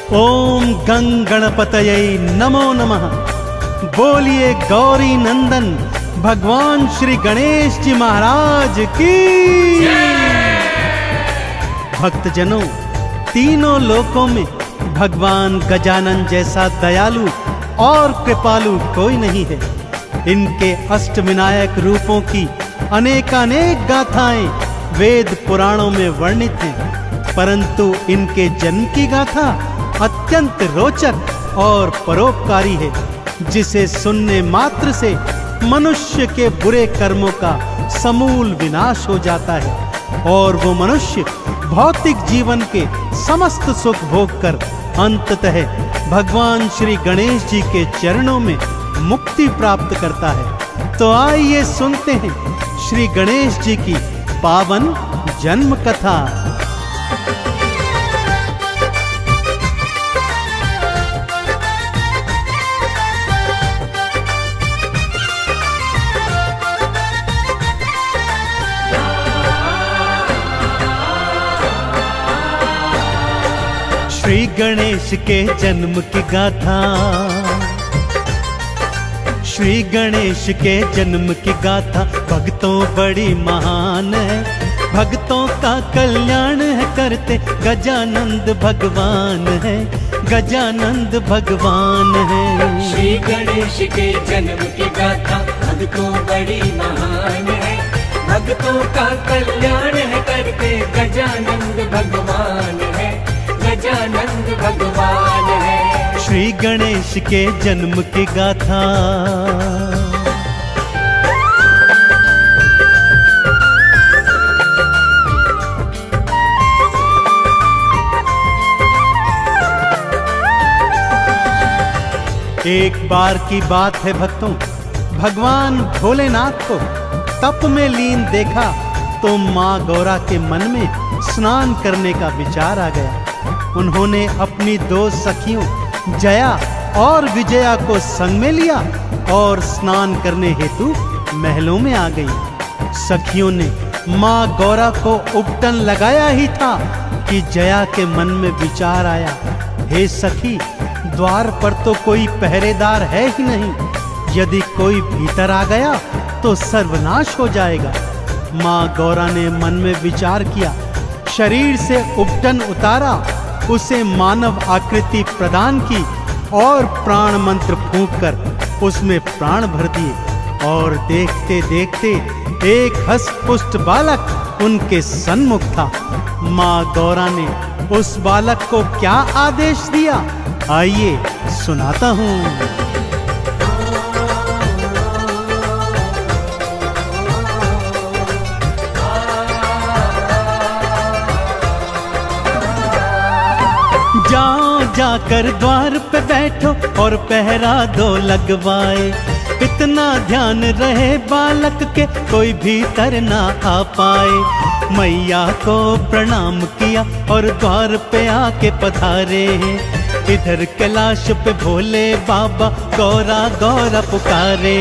ओम गंग गणपतये नमो नमः। बोलिए गौरी नंदन भगवान श्री गणेश जी महाराज की। भक्तजनों, तीनों लोकों में भगवान गजानन जैसा दयालु और कृपालु कोई नहीं है। इनके अष्टविनायक रूपों की अनेकानेक गाथाएं वेद पुराणों में वर्णित हैं, परंतु इनके जन्म की गाथा अत्यंत रोचक और परोपकारी है, जिसे सुनने मात्र से मनुष्य के बुरे कर्मों का समूल विनाश हो जाता है और वो मनुष्य भौतिक जीवन के समस्त सुख भोग कर अंततः भगवान श्री गणेश जी के चरणों में मुक्ति प्राप्त करता है। तो आइए सुनते हैं श्री गणेश जी की पावन जन्म कथा। श्री गणेश के जन्म की गाथा। श्री गणेश के जन्म की गाथा भक्तों बड़ी महान है। भक्तों का कल्याण है करते गजानंद भगवान है, गजानंद भगवान है। श्री गणेश के जन्म की गाथा भक्तों बड़ी महान है। भक्तों का कल्याण है करते गजानंद भगवान है, गजानंद भगवान है। श्री गणेश के जन्म की गाथा। एक बार की बात है भक्तों, भगवान भोलेनाथ को तप में लीन देखा तो माँ गौरा के मन में स्नान करने का विचार आ गया। उन्होंने अपनी दो सखियों जया और विजया को संग में लिया और स्नान करने हेतु महलों में आ गई। सखियों ने माँ गौरा को उपटन लगाया ही था कि जया के मन में विचार आया, हे सखी, द्वार पर तो कोई पहरेदार है ही नहीं, यदि कोई भीतर आ गया तो सर्वनाश हो जाएगा। माँ गौरा ने मन में विचार किया, शरीर से उपटन उतारा, उसे मानव आकृति प्रदान की और प्राण मंत्र फूंककर उसमें प्राण भर दिए और देखते देखते एक हष्ट-पुष्ट बालक उनके सन्मुख था। माँ गौरा ने उस बालक को क्या आदेश दिया, आइए सुनाता हूँ। जाकर द्वार पे बैठो और पहरा दो लगवाए। इतना ध्यान रहे बालक के कोई भीतर ना आ पाए। मैया को प्रणाम किया और द्वार पे आके पधारे। इधर कैलाश पे भोले बाबा गौरा गौरा पुकारे।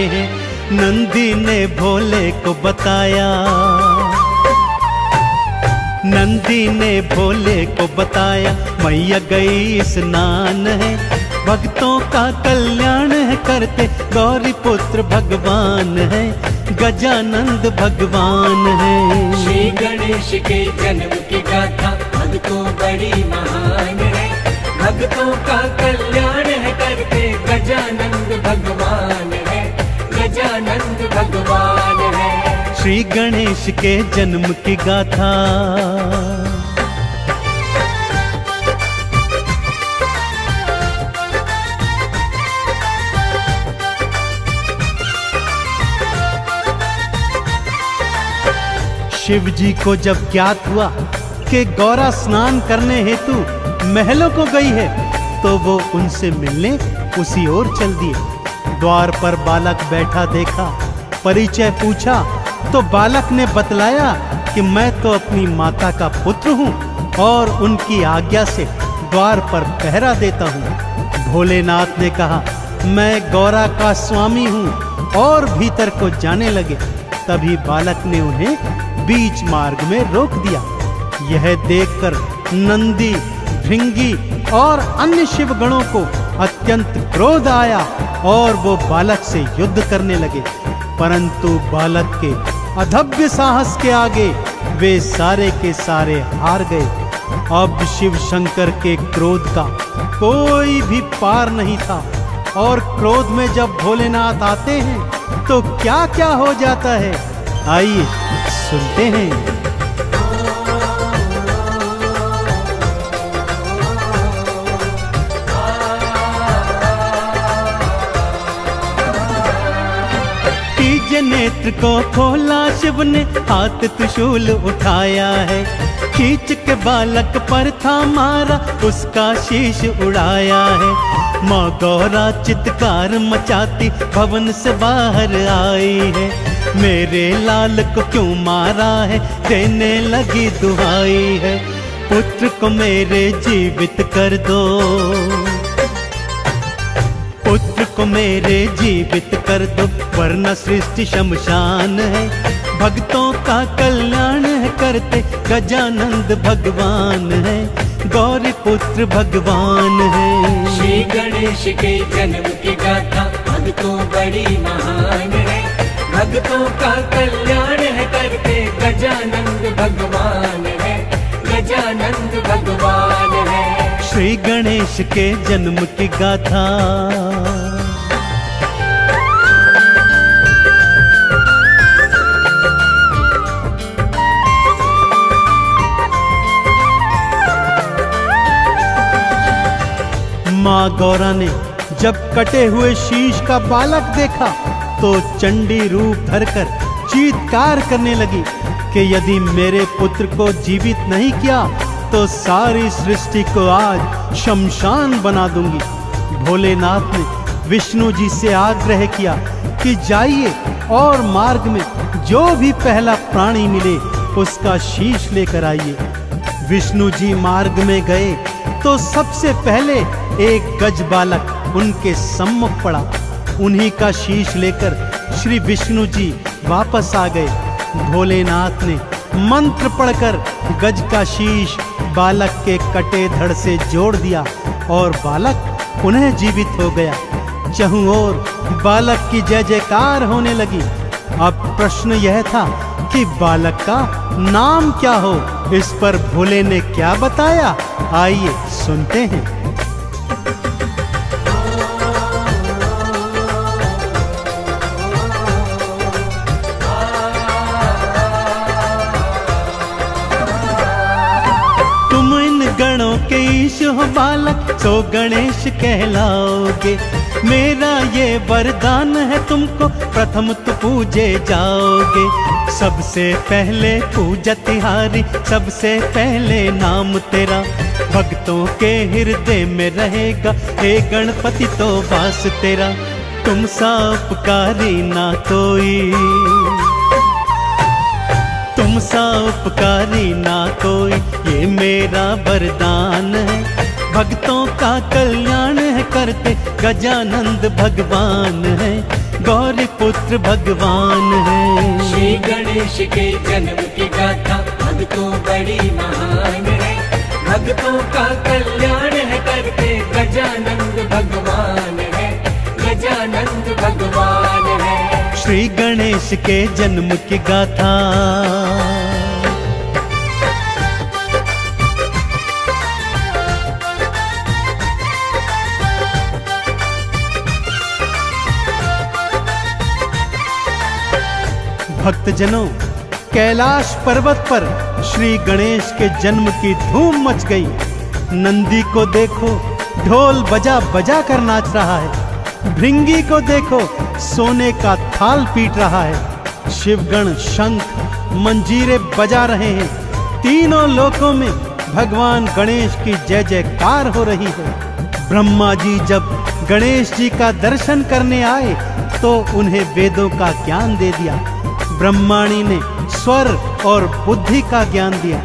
नंदी ने भोले को बताया, नंदी ने भोले को बताया, मैया गई स्नान है, भक्तों का कल्याण है करते गौरी पुत्र भगवान है, गजानंद भगवान है। श्री गणेश के जन्म की गाथा भक्तों बड़ी महान है। भक्तों का कल्याण है करते गजानंद भगवान है, गजानंद भगवान है। श्री गणेश के जन्म की गाथा। शिव जी को जब ज्ञात हुआ कि गौरा स्नान करने हेतु महलों को गई है, तो वो उनसे मिलने उसी ओर चल दिए। द्वार पर बालक बैठा देखा, परिचय पूछा तो बालक ने बतलाया कि मैं तो अपनी माता का पुत्र हूँ और उनकी आज्ञा से द्वार पर पहरा देता हूँ। भोलेनाथ ने कहा, मैं गौरा का स्वामी हूँ और भीतर को जाने लगे। तभी बालक ने उन्हें बीच मार्ग में रोक दिया। यह देखकर नंदी, भृंगी और अन्य शिव गणों को अत्यंत क्रोध आया और वो बालक से युद्ध करने लगे, परंतु बालक के अधभ्य साहस के आगे वे सारे के सारे हार गए। अब शिव शंकर के क्रोध का कोई भी पार नहीं था, और क्रोध में जब भोलेनाथ आते हैं तो क्या क्या हो जाता है, आइए सुनते हैं। तीजे नेत्र को खोला शिव ने, हाथ त्रिशूल उठाया है, खींच के बालक पर था मारा, उसका शीश उड़ाया है। माँ गौरा चित्कार मचाती भवन से बाहर आई है, मेरे लाल को क्यों मारा है, देने लगी दुहाई है, पुत्र को मेरे जीवित कर दो, पुत्र को मेरे जीवित कर दो, वरना सृष्टि शमशान है, भक्तों का कल्याण है करते गजानंद भगवान है, गौरी पुत्र भगवान है। श्री गणेश के जन्म की गाथा भक्तों बड़ी महान है, भक्तों का कल्याण है करते गजानंद भगवान है, गजानंद भगवान है। श्री गणेश के जन्म की गाथा। माँ गौरा ने जब कटे हुए शीश का बालक देखा तो चंडी रूप धरकर चीत्कार करने लगी कि यदि मेरे पुत्र को जीवित नहीं किया तो सारी सृष्टि को आज शमशान बना दूंगी। भोलेनाथ ने विष्णु जी से आग्रह किया कि जाइए और मार्ग में जो भी पहला प्राणी मिले उसका शीश लेकर आइए। विष्णु जी मार्ग में गए तो सबसे पहले एक गज बालक उनके सम्मुख पड़ा। उन्हीं का शीश लेकर श्री विष्णु जी वापस आ गए। भोलेनाथ ने मंत्र पढ़कर गज का शीश बालक के कटे धड़ से जोड़ दिया और बालक पुनः जीवित हो गया। चहुं ओर बालक की जय जयकार होने लगी। अब प्रश्न यह था कि बालक का नाम क्या हो। इस पर भोले ने क्या बताया, आइए सुनते हैं। तुम इन गणों के ईश हो बालक, सो गणेश कहलाओगे। मेरा ये वरदान है तुमको, प्रथम तो पूजे जाओगे। सबसे पहले पूजा तिहारी, सबसे पहले नाम तेरा भक्तों के हृदय में रहेगा। हे गणपति तो वास तेरा, तुम सा उपकारी ना कोई, तुम सा उपकारी ना कोई, ये मेरा वरदान है। भक्तों का कल्याण है करते गजानंद भगवान है, गौरी पुत्र भगवान है। श्री गणेश के जन्म की गाथा भक्तों बड़ी महान है, भक्तों का कल्याण है करते गजानंद भगवान है, गजानंद भगवान है। श्री गणेश के जन्म की गाथा। भक्तजनों, कैलाश पर्वत पर श्री गणेश के जन्म की धूम मच गई। नंदी को देखो, ढोल बजा बजा कर नाच रहा है। भृंगी को देखो, सोने का थाल पीट रहा है। शिवगण शंख मंजीरे बजा रहे हैं। तीनों लोकों में भगवान गणेश की जय जयकार हो रही है। ब्रह्मा जी जब गणेश जी का दर्शन करने आए तो उन्हें वेदों का ज्ञान दे दिया। ब्रह्माणी ने स्वर और बुद्धि का ज्ञान दिया।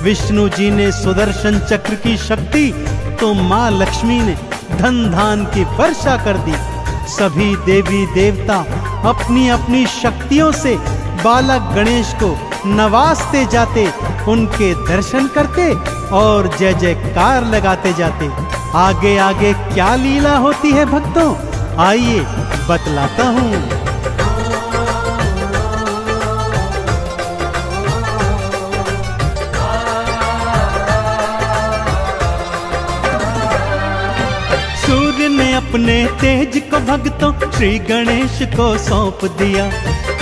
विष्णु जी ने सुदर्शन चक्र की शक्ति, तो माँ लक्ष्मी ने धन धान की वर्षा कर दी। सभी देवी देवता अपनी अपनी शक्तियों से बालक गणेश को नवाजते जाते, उनके दर्शन करते और जय जयकार लगाते जाते। आगे आगे क्या लीला होती है भक्तों, आइए बतलाता हूँ। सूर्य ने अपने तेज को भक्तों श्री गणेश को सौंप दिया।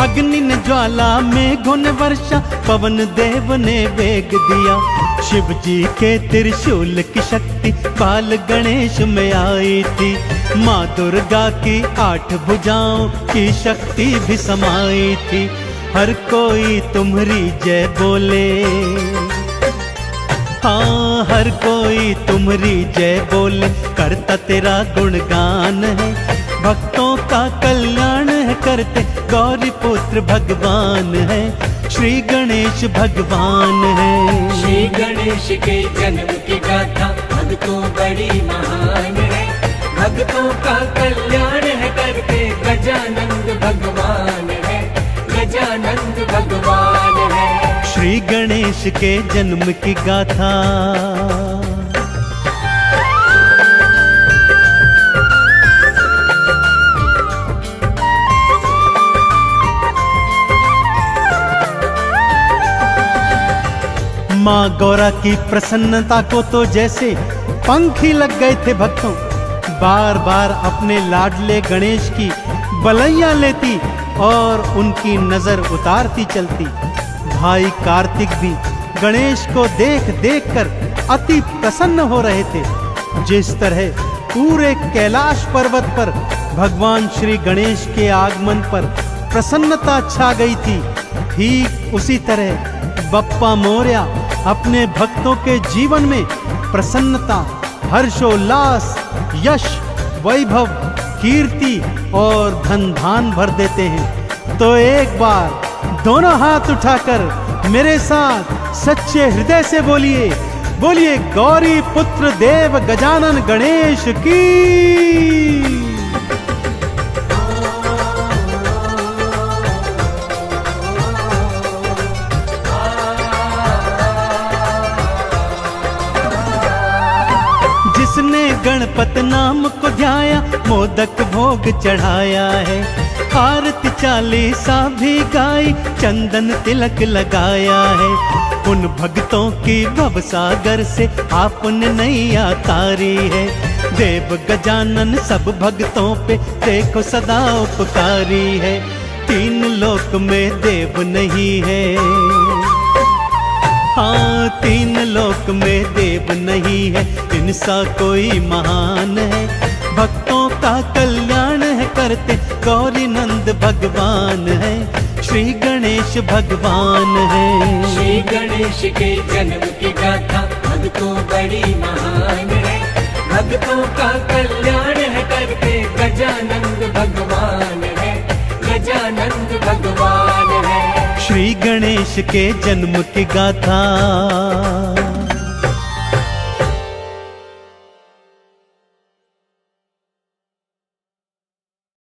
अग्नि ने ज्वाला, मेघों ने वर्षा, पवन देव ने वेग दिया। शिव जी के त्रिशूल की शक्ति बाल गणेश में आई थी। माँ दुर्गा की 8 भुजाओं की शक्ति भी समाई थी। हर कोई तुम्हारी जय बोले, हाँ हर कोई तुम्हारी जय बोले, करता तेरा गुणगान है। भक्तों का कल्याण है करते, गौरी पुत्र भगवान है, श्री गणेश भगवान है। श्री गणेश के जन्म की गाथा भक्तों बड़ी महान है। भक्तों का कल्याण है करते, गजानंद भगवान है, गजानंद भगवान है। श्री गणेश के जन्म की गाथा। माँ गौरा की प्रसन्नता को तो जैसे पंख ही लग गए थे भक्तों। बार बार अपने लाडले गणेश की बलैया लेती और उनकी नजर उतारती चलती। भाई कार्तिक भी गणेश को देख देख कर अति प्रसन्न हो रहे थे। जिस तरह पूरे कैलाश पर्वत पर भगवान श्री गणेश के आगमन पर प्रसन्नता छा गई थी, ठीक उसी तरह बप्पा मोरया अपने भक्तों के जीवन में प्रसन्नता, हर्षोल्लास, यश, वैभव, कीर्ति और धन धान भर देते हैं। तो एक बार दोनों हाथ उठाकर मेरे साथ सच्चे हृदय से बोलिए, बोलिए गौरी पुत्र देव गजानन गणेश की। जिसने गणपत नाम को ध्याया, मोदक भोग चढ़ाया है। आरती चालीसा भी गाई, चंदन तिलक लगाया है। उन भक्तों की भव सागर से आपने नैया तारी है। देव गजानन सब भक्तों पे देखो सदा उपकारी है। 3 लोक में देव नहीं है, हाँ 3 लोक में देव नहीं है, इनसा कोई महान है। भक्तों का कल्याण है करते, गौरी नंद भगवान है, श्री गणेश भगवान है। श्री गणेश के जन्म की गाथा भक्तों बड़ी महान है। भक्तों का कल्याण है करते, गजानंद भगवान है, गजानंद भगवान है। श्री गणेश के जन्म की गाथा।